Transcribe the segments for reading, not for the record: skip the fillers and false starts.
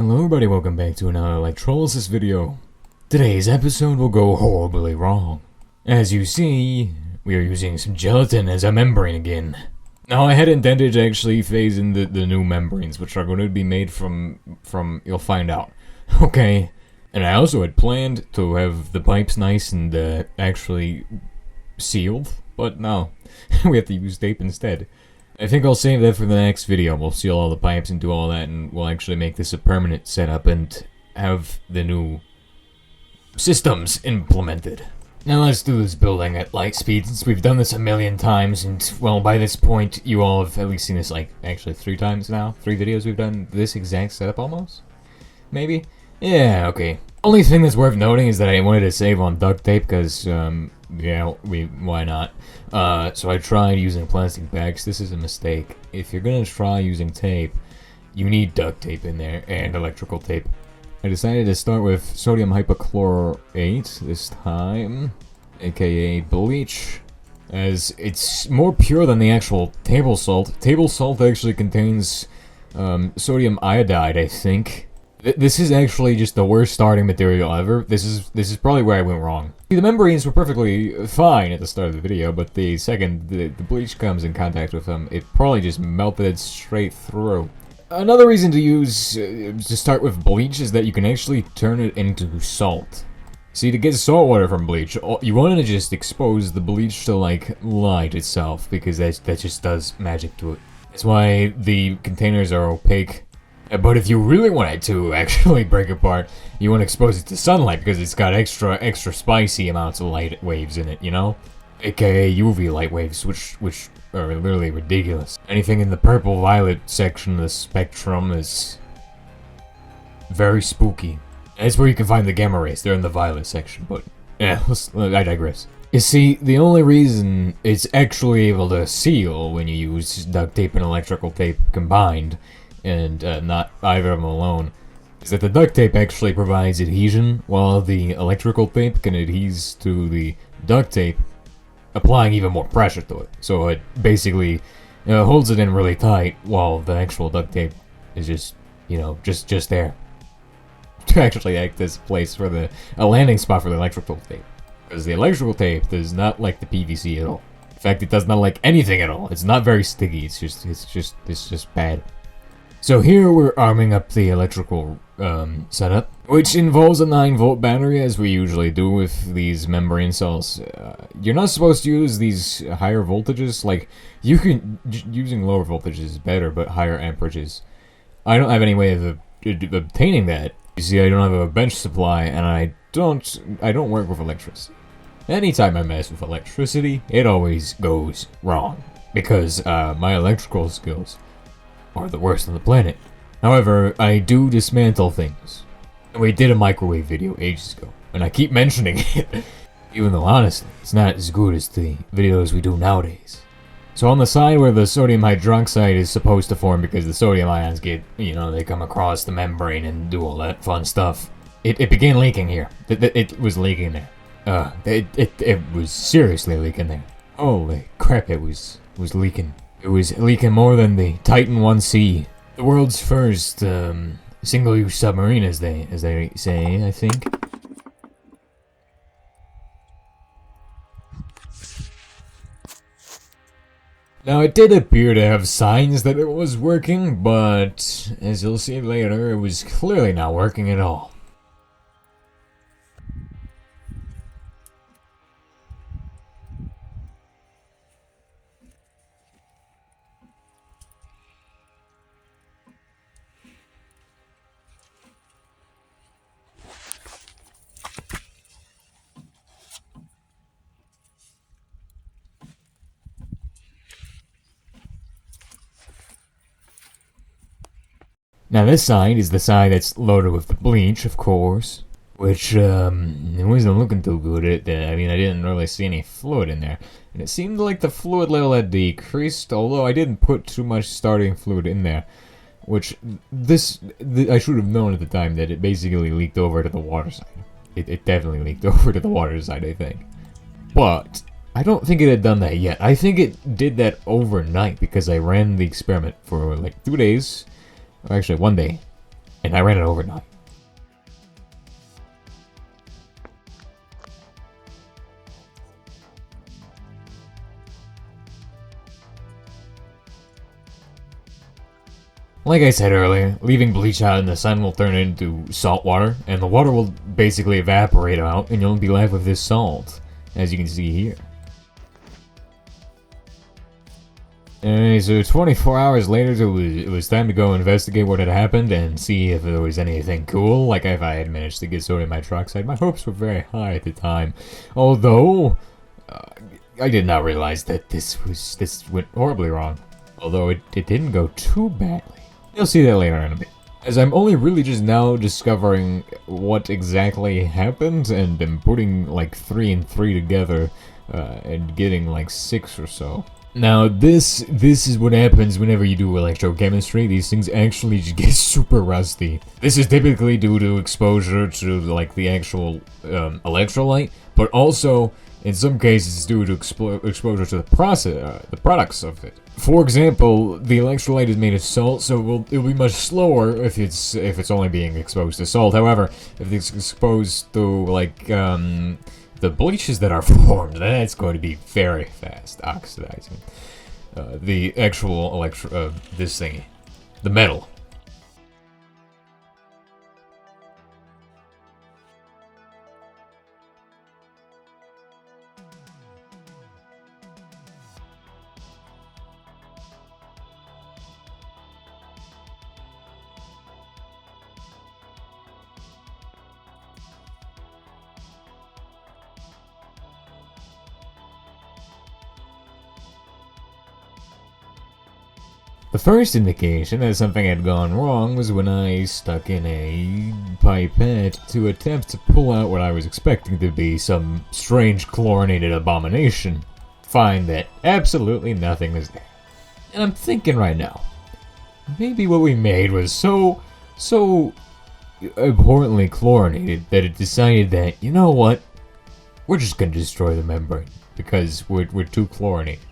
Hello everybody, welcome back to another electrolysis video. Today's episode will go horribly wrong. As you see, we are using some gelatin as a membrane again. Now I had intended to actually phase in the new membranes, which are going to be made from you'll find out. Okay, and I also had planned to have the pipes nice and actually sealed, but no, we have to use tape instead. I think I'll save that for the next video. We'll seal all the pipes and do all that, and we'll actually make this a permanent setup and have the new systems implemented. Now let's do this building at light speed, since we've done this a million times, and well, by this point, you all have at least seen this, like, actually 3 times now. 3 videos we've done this exact setup almost? Maybe? Yeah, okay. Only thing that's worth noting is that I wanted to save on duct tape, because, yeah, why not? So I tried using plastic bags. This is a mistake. If you're gonna try using tape, you need duct tape in there, and electrical tape. I decided to start with sodium hypochlorate this time, aka bleach, as it's more pure than the actual table salt. Table salt actually contains sodium iodide, I think. This is actually just the worst starting material ever. This is probably where I went wrong. The membranes were perfectly fine at the start of the video, but the second the bleach comes in contact with them, it probably just melted straight through. Another reason to start with bleach is that you can actually turn it into salt. See, to get salt water from bleach, you want to just expose the bleach to, like, light itself, because that just does magic to it. That's why the containers are opaque. But if you really wanted to actually break apart, you want to expose it to sunlight, because it's got extra spicy amounts of light waves in it, you know? AKA UV light waves, which are literally ridiculous. Anything in the purple-violet section of the spectrum is very spooky. That's where you can find the gamma rays. They're in the violet section, but yeah, I digress. You see, the only reason it's actually able to seal when you use duct tape and electrical tape combined, and not either of them alone, is that the duct tape actually provides adhesion, while the electrical tape can adhere to the duct tape, applying even more pressure to it. So it basically holds it in really tight, while the actual duct tape is just, you know, just there to actually act as a place for a landing spot for the electrical tape. Because the electrical tape does not like the PVC at all. In fact, it does not like anything at all. It's not very sticky. It's just bad. So here we're arming up the electrical setup, which involves a 9-volt battery, as we usually do with these membrane cells. You're not supposed to use these higher voltages. Like, using lower voltages is better, but higher amperages. I don't have any way of obtaining that. You see, I don't have a bench supply, and I don't work with electricity. Anytime I mess with electricity, it always goes wrong, because my electrical skills are the worst on the planet. However, I do dismantle things. We did a microwave video ages ago, and I keep mentioning it, even though honestly, it's not as good as the videos we do nowadays. So on the side where the sodium hydroxide is supposed to form, because the sodium ions get, you know, they come across the membrane and do all that fun stuff, it began leaking here. It was leaking there. It was seriously leaking there. Holy crap, it was leaking. It was leaking more than the Titan 1C, the world's first single-use submarine, as they say, I think. Now, it did appear to have signs that it was working, but as you'll see later, it was clearly not working at all. Now this side is the side that's loaded with the bleach, of course, which, it wasn't looking too good. I mean, I didn't really see any fluid in there, and it seemed like the fluid level had decreased, although I didn't put too much starting fluid in there, which, I should have known at the time that it basically leaked over to the water side. It definitely leaked over to the water side, I think. But I don't think it had done that yet. I think it did that overnight, because I ran the experiment for like 2 days. Actually, 1 day. and I ran it overnight. Like I said earlier, leaving bleach out in the sun will turn it into salt water, and the water will basically evaporate out, and you'll be left with this salt, as you can see here. And so 24 hours later, it was time to go investigate what had happened and see if there was anything cool, like if I had managed to get sodium hydroxide. My hopes were very high at the time, although I did not realize that this went horribly wrong. Although it didn't go too badly. You'll see that later in a bit. As I'm only really just now discovering what exactly happened, and I'm putting like 3 and 3 together, and getting like 6 or so. Now this is what happens whenever you do electrochemistry. These things actually just get super rusty. This is typically due to exposure to like the actual electrolyte, but also in some cases due to exposure to the products of it. For example, the electrolyte is made of salt, so it'll be much slower if it's only being exposed to salt. However, if it's exposed to like the bleaches that are formed, then it's going to be very fast oxidizing. The actual this thingy, the metal. The first indication that something had gone wrong was when I stuck in a pipette to attempt to pull out what I was expecting to be some strange chlorinated abomination. Find that absolutely nothing was there. And I'm thinking right now, maybe what we made was so abhorrently chlorinated that it decided that, you know what, we're just gonna destroy the membrane because we're too chlorinated.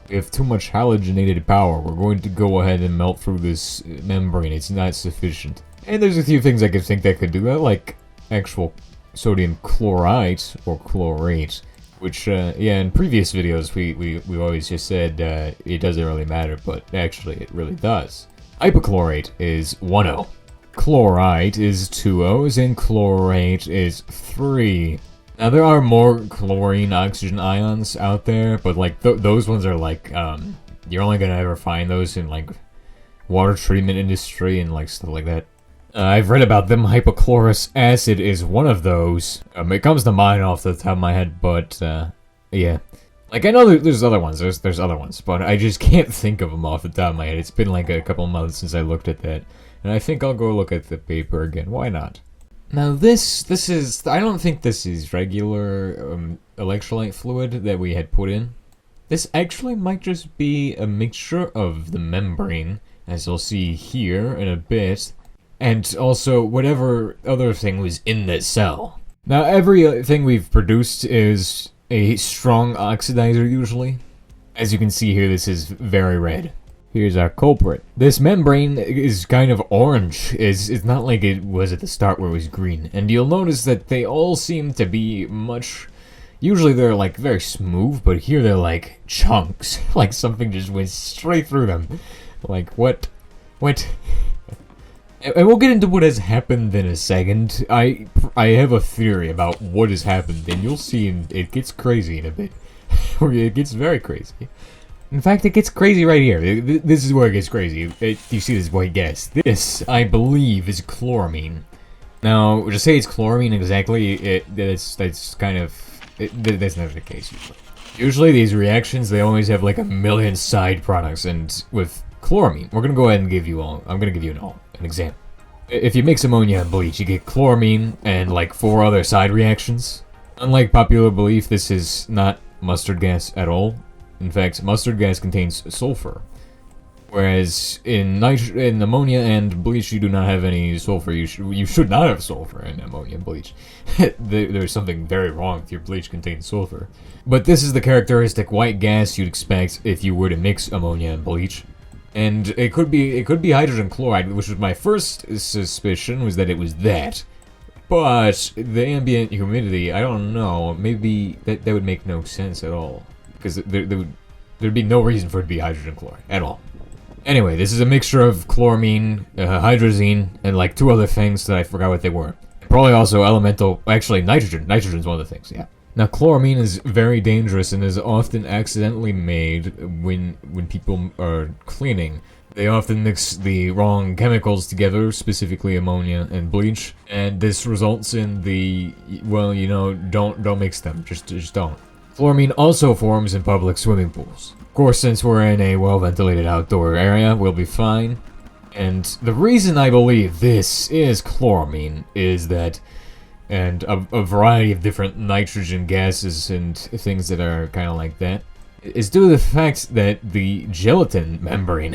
We have too much halogenated power. We're going to go ahead and melt through this membrane. It's not sufficient. And there's a few things I could think that could do that, like actual sodium chloride or chlorate, which, yeah, in previous videos we always just said it doesn't really matter, but actually it really does. Hypochlorite is 1 O. Chlorite is 2 O's, and chlorate is 3. Now, there are more chlorine oxygen ions out there, but, like, those ones are, like, you're only gonna ever find those in, like, water treatment industry and, like, stuff like that. I've read about them. Hypochlorous acid is one of those. It comes to mind off the top of my head, but, yeah. Like, I know there's other ones, there's other ones, but I just can't think of them off the top of my head. It's been, like, a couple months since I looked at that, and I think I'll go look at the paper again. Why not? Now this is, I don't think this is regular electrolyte fluid that we had put in. This actually might just be a mixture of the membrane, as you'll see here in a bit, and also whatever other thing was in that cell. Now everything we've produced is a strong oxidizer usually. As you can see here, this is very red. Here's our culprit. This membrane is kind of orange. It's not like it was at the start where it was green. And you'll notice that they all seem to be much... Usually they're like very smooth, but here they're like chunks. Like something just went straight through them. Like what? And we'll get into what has happened in a second. I have a theory about what has happened, and you'll see it gets crazy in a bit. It gets very crazy. In fact, it gets crazy right here. This is where it gets crazy. You see this white gas. This, I believe, is chloramine. Now, to say it's chloramine exactly, that's kind of... that's never the case usually. Usually these reactions, they always have like a million side products, and with chloramine, we're gonna go ahead and give you all... I'm gonna give you an example. If you mix ammonia and bleach, you get chloramine and like 4 other side reactions. Unlike popular belief, this is not mustard gas at all. In fact, mustard gas contains sulfur, whereas in ammonia and bleach you do not have any sulfur. You should not have sulfur in ammonia and bleach. There's something very wrong if your bleach contains sulfur. But this is the characteristic white gas you'd expect if you were to mix ammonia and bleach. And it could be hydrogen chloride, which was my first suspicion, was that it was that. But the ambient humidity, I don't know, maybe that would make no sense at all. Because there'd be no reason for it to be hydrogen chloride at all. Anyway, this is a mixture of chloramine, hydrazine, and like 2 other things that I forgot what they were. Probably also elemental, actually nitrogen. Nitrogen's one of the things, yeah. Now, chloramine is very dangerous and is often accidentally made when people are cleaning. They often mix the wrong chemicals together, specifically ammonia and bleach, and this results in the, well, you know, don't mix them. Just don't. Chloramine also forms in public swimming pools. Of course, since we're in a well-ventilated outdoor area, we'll be fine. And the reason I believe this is chloramine is that, and a variety of different nitrogen gases and things that are kind of like that, is due to the fact that the gelatin membrane,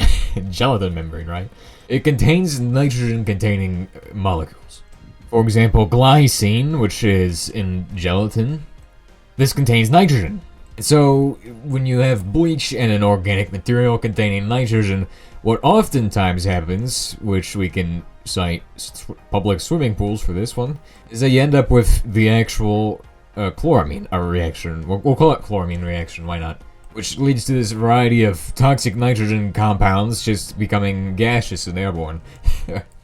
right? It contains nitrogen-containing molecules. For example, glycine, which is in gelatin, this contains nitrogen. So, when you have bleach and an organic material containing nitrogen, what oftentimes happens, which we can cite public swimming pools for this one, is that you end up with the actual chloramine reaction. We'll call it chloramine reaction, why not? Which leads to this variety of toxic nitrogen compounds just becoming gaseous and airborne,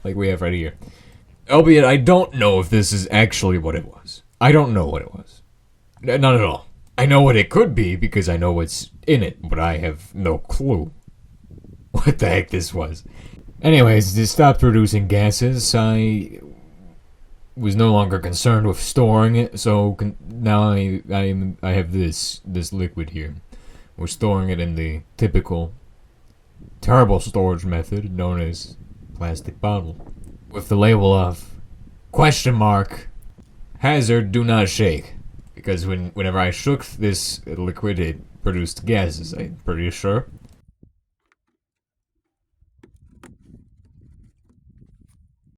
like we have right here. Albeit, I don't know if this is actually what it was. I don't know what it was. Not at all. I know what it could be because I know what's in it, but I have no clue what the heck this was. Anyways, to stop producing gases, I was no longer concerned with storing it, so now I have this liquid here. We're storing it in the typical terrible storage method known as plastic bottle, with the label of "?hazard do not shake." Because whenever I shook this liquid, it produced gases, I'm pretty sure.